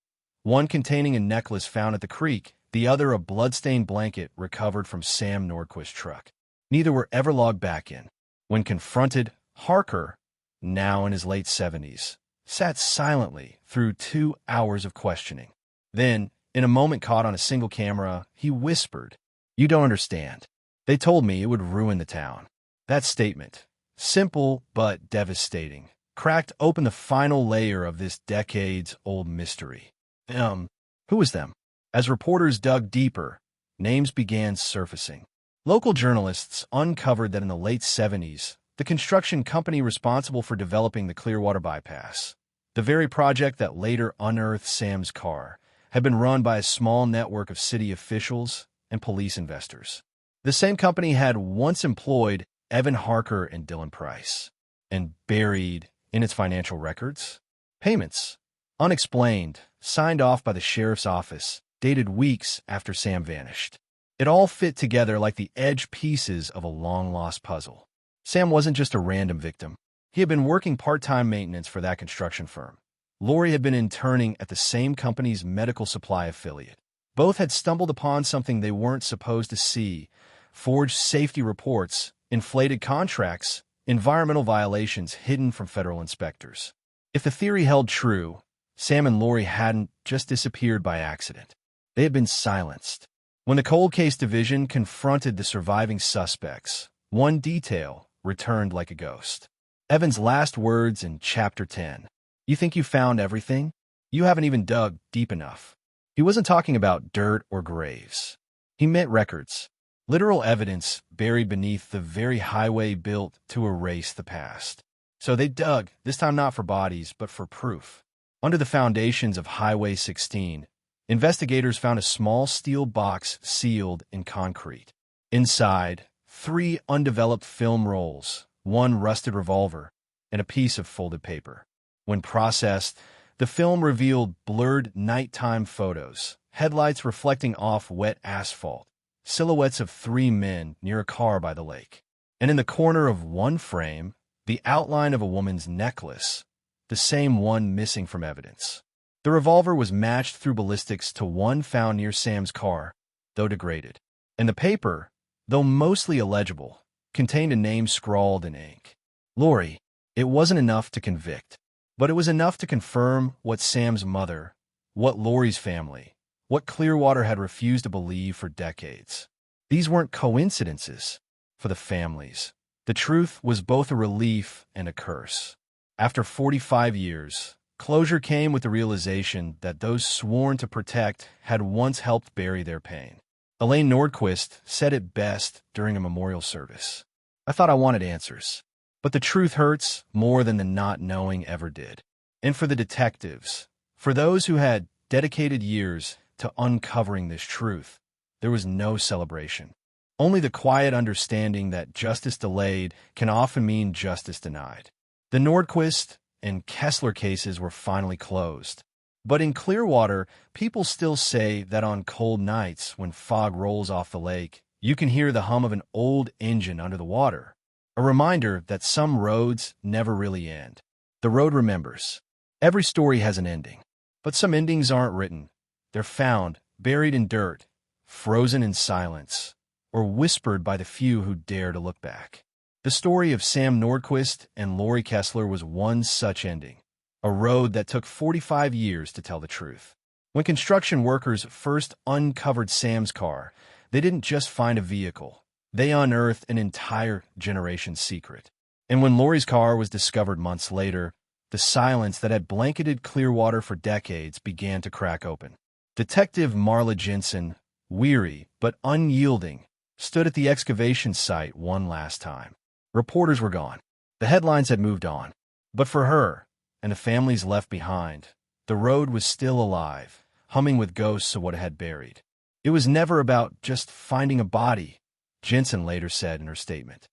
One containing a necklace found at the creek, the other a blood-stained blanket recovered from Sam Nordquist's truck. Neither were ever logged back in. When confronted, Harker, now in his late 70s, sat silently through 2 hours of questioning. Then, in a moment caught on a single camera, he whispered, "You don't understand. They told me it would ruin the town." That statement, simple but devastating, cracked open the final layer of this decades-old mystery. Who was them? As reporters dug deeper, names began surfacing. Local journalists uncovered that in the late 70s, the construction company responsible for developing the Clearwater Bypass, the very project that later unearthed Sam's car, had been run by a small network of city officials and police investors. The same company had once employed Evan Harker and Dylan Price, and buried in its financial records, payments, unexplained, signed off by the sheriff's office, dated weeks after Sam vanished. It all fit together like the edge pieces of a long-lost puzzle. Sam wasn't just a random victim. He had been working part-time maintenance for that construction firm. Lori had been interning at the same company's medical supply affiliate. Both had stumbled upon something they weren't supposed to see: forged safety reports, inflated contracts, environmental violations hidden from federal inspectors. If the theory held true, Sam and Lori hadn't just disappeared by accident. They had been silenced. When the cold case division confronted the surviving suspects, one detail returned like a ghost. Evan's last words in Chapter 10. "You think you found everything? You haven't even dug deep enough." He wasn't talking about dirt or graves. He meant records. Literal evidence buried beneath the very highway built to erase the past. So they dug, this time not for bodies, but for proof. Under the foundations of Highway 16, investigators found a small steel box sealed in concrete. Inside, 3 undeveloped film rolls, 1 rusted revolver, and a piece of folded paper. When processed, the film revealed blurred nighttime photos, headlights reflecting off wet asphalt, silhouettes of 3 men near a car by the lake. And in the corner of one frame, the outline of a woman's necklace, the same one missing from evidence. The revolver was matched through ballistics to one found near Sam's car, though degraded. And the paper, though mostly illegible, contained a name scrawled in ink. Lori. It wasn't enough to convict, but it was enough to confirm what Sam's mother, what Lori's family, what Clearwater had refused to believe for decades. These weren't coincidences for the families. The truth was both a relief and a curse. After 45 years, closure came with the realization that those sworn to protect had once helped bury their pain. Elaine Nordquist said it best during a memorial service. "I thought I wanted answers, but the truth hurts more than the not knowing ever did." And for the detectives, for those who had dedicated years to uncovering this truth, there was no celebration. Only the quiet understanding that justice delayed can often mean justice denied. The Nordquist and Kessler cases were finally closed. But in Clearwater, people still say that on cold nights when fog rolls off the lake, you can hear the hum of an old engine under the water. A reminder that some roads never really end. The road remembers. Every story has an ending, but some endings aren't written. They're found, buried in dirt, frozen in silence, or whispered by the few who dare to look back. The story of Sam Nordquist and Lori Kessler was one such ending, a road that took 45 years to tell the truth. When construction workers first uncovered Sam's car, they didn't just find a vehicle. They unearthed an entire generation's secret. And when Lori's car was discovered months later, the silence that had blanketed Clearwater for decades began to crack open. Detective Marla Jensen, weary but unyielding, stood at the excavation site one last time. Reporters were gone. The headlines had moved on. But for her, and the families left behind, the road was still alive, humming with ghosts of what it had buried. It was never about just finding a body, Jensen later said in her statement.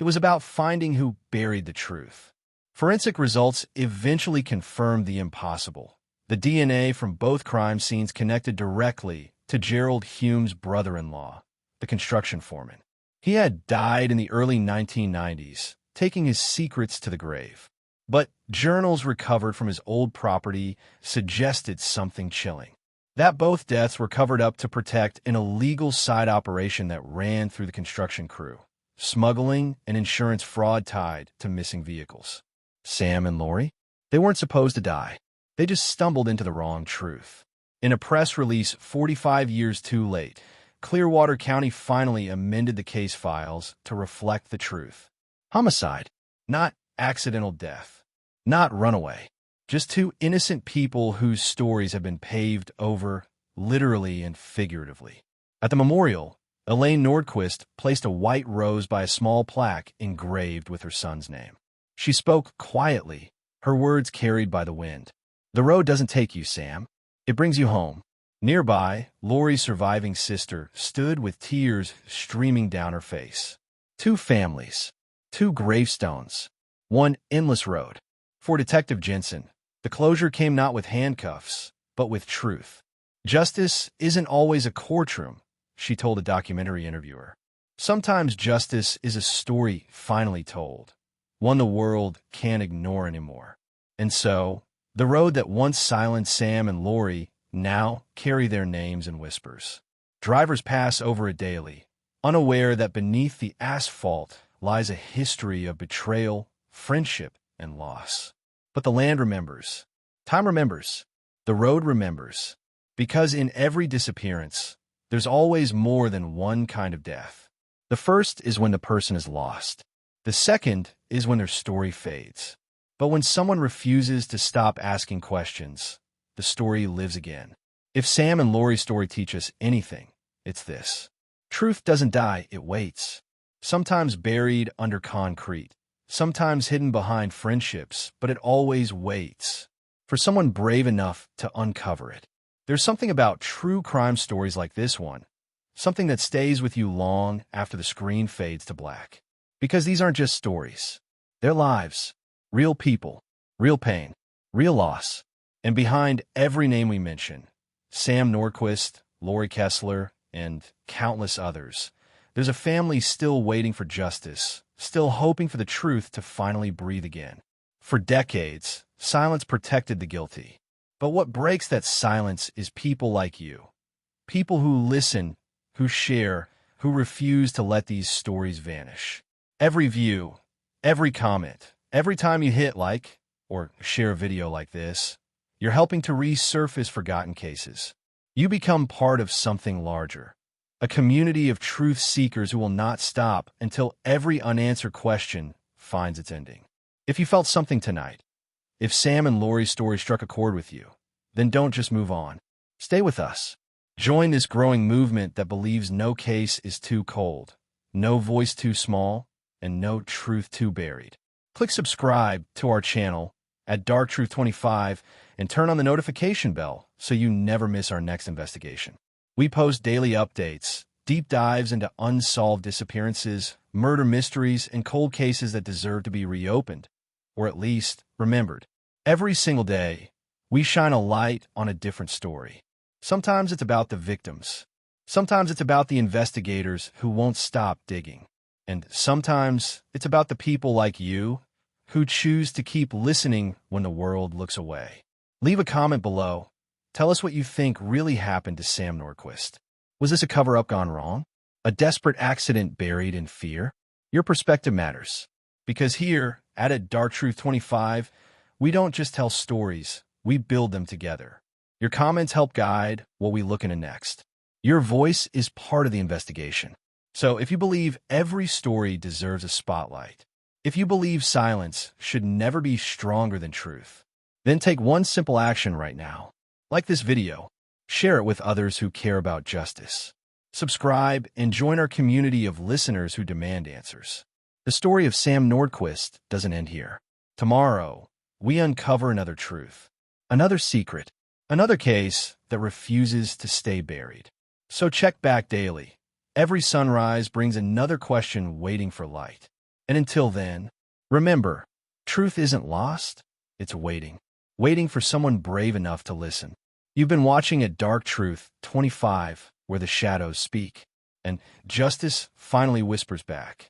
It was about finding who buried the truth. Forensic results eventually confirmed the impossible. The DNA from both crime scenes connected directly to Gerald Hume's brother-in-law, the construction foreman. He had died in the early 1990s, taking his secrets to the grave. But journals recovered from his old property suggested something chilling. That both deaths were covered up to protect an illegal side operation that ran through the construction crew, smuggling and insurance fraud tied to missing vehicles. Sam and Lori? They weren't supposed to die. They just stumbled into the wrong truth. In a press release 45 years too late, Clearwater County finally amended the case files to reflect the truth. Homicide, not accidental death, not runaway. Just two innocent people whose stories have been paved over, literally and figuratively. At the memorial, Elaine Nordquist placed a white rose by a small plaque engraved with her son's name. She spoke quietly, her words carried by the wind. The road doesn't take you, Sam. It brings you home. Nearby, Lori's surviving sister stood with tears streaming down her face. Two families, two gravestones, one endless road. For Detective Jensen, the closure came not with handcuffs, but with truth. Justice isn't always a courtroom, she told a documentary interviewer. Sometimes justice is a story finally told, one the world can't ignore anymore. And so, the road that once silenced Sam and Lori now carry their names in whispers. Drivers pass over it daily, unaware that beneath the asphalt lies a history of betrayal, friendship, and loss. But the land remembers. Time remembers. The road remembers. Because in every disappearance, there's always more than one kind of death. The first is when the person is lost. The second is when their story fades. But when someone refuses to stop asking questions, the story lives again. If Sam and Lori's story teach us anything, it's this. Truth doesn't die, it waits. Sometimes buried under concrete, sometimes hidden behind friendships, but it always waits for someone brave enough to uncover it. There's something about true crime stories like this one, something that stays with you long after the screen fades to black. Because these aren't just stories. They're lives, real people, real pain, real loss. And behind every name we mention, Sam Nordquist, Lori Kessler, and countless others, there's a family still waiting for justice, still hoping for the truth to finally breathe again. For decades, silence protected the guilty. But what breaks that silence is people like you. People who listen, who share, who refuse to let these stories vanish. Every view, every comment, every time you hit like or share a video like this, you're helping to resurface forgotten cases. You become part of something larger, a community of truth seekers who will not stop until every unanswered question finds its ending. If you felt something tonight, if Sam and Lori's story struck a chord with you, then don't just move on. Stay with us. Join this growing movement that believes no case is too cold, no voice too small, and no truth too buried. Click subscribe to our channel at Dark Truth 25 and turn on the notification bell so you never miss our next investigation. We post daily updates, deep dives into unsolved disappearances, murder mysteries, and cold cases that deserve to be reopened, or at least remembered. Every single day, we shine a light on a different story. Sometimes it's about the victims. Sometimes it's about the investigators who won't stop digging. And sometimes it's about the people like you who choose to keep listening when the world looks away. Leave a comment below. Tell us what you think really happened to Sam Nordquist. Was this a cover-up gone wrong? A desperate accident buried in fear? Your perspective matters. Because here, at Dark Truth 25, we don't just tell stories, we build them together. Your comments help guide what we look into next. Your voice is part of the investigation. So if you believe every story deserves a spotlight, if you believe silence should never be stronger than truth, then take one simple action right now. Like this video, share it with others who care about justice. Subscribe and join our community of listeners who demand answers. The story of Sam Nordquist doesn't end here. Tomorrow, we uncover another truth, another secret, another case that refuses to stay buried. So check back daily. Every sunrise brings another question waiting for light. And until then, remember, truth isn't lost, it's waiting. Waiting for someone brave enough to listen. You've been watching Dark Truth 25, where the shadows speak, and justice finally whispers back.